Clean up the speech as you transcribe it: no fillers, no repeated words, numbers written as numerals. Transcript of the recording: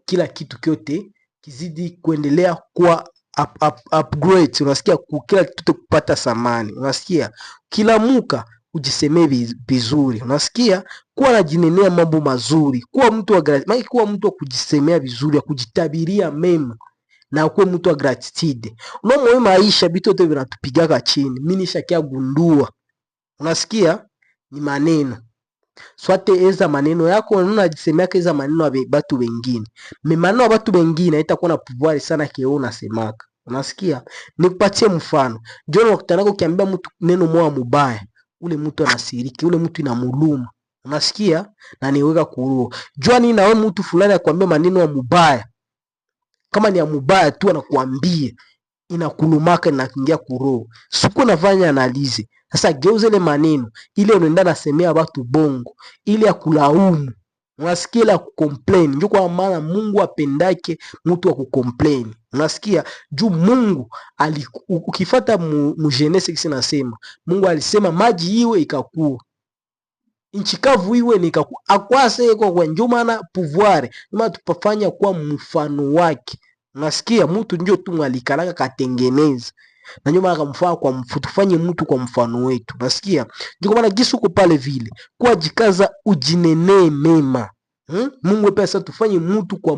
kila kitu kyote kizidi kuendelea kuwa upgrade. Unasikia, kila kitu kupata samani. Unasikia, kila muka ujisemee vizuri. Unasikia, kuwa najinenea mambo mazuri, kuwa mtu wa kujisemea vizuri, ya kujitabiria mema na kuwa mtu wa gratitude. Unaona mwe maisha vitu vyote vinatupigaga chini. Mimi nishakia gundua. Unasikia, ni maneno. Swate eza maneno yako unajisemea eza maneno ya batu wengine. Maneno ya batu wengine haitakuwa na pouvoir sana kile unasemaka. Unasikia? Nikupatie mfano. John wakutanako ukiambia mtu neno moja mubaya, ule mtu anasiriki, ule mtu inamuluma. Unasikia? Na niweka kuroho. Jua nini na wewe mtu fulani akwambia maneno ya mubaya. Kama ni ya mubaya tu anakuambia, inakulumaka inakingia kuroho. Siku nafanya analize. Sasa geuze ile maneno ile unaenda nasemea watu bongo, ile ya kulaumu. Unasikia, ile ya kucomplain. Ndio kwa maana Mungu apendake mtu wa kucomplain. Unasikia? Juu Mungu ukifuata mu Genesis kinasema, Mungu alisema maji iwe ikakuwa. Nchi kavu iwe nikakuwa. Akwase kwa ndio maana pouvoir, ndio tupafanya kwa mfano wake. Unasikia, mtu ndio tu mwalikalaka katengeneza. Na nyuma akamfaa kwa tufanye mtu kwa mfano wetu. Unasikia? Ndio maana gisu uko pale vile. Kwa jikaza ujinenee mema. Mungu pesa tufanye mtu kwa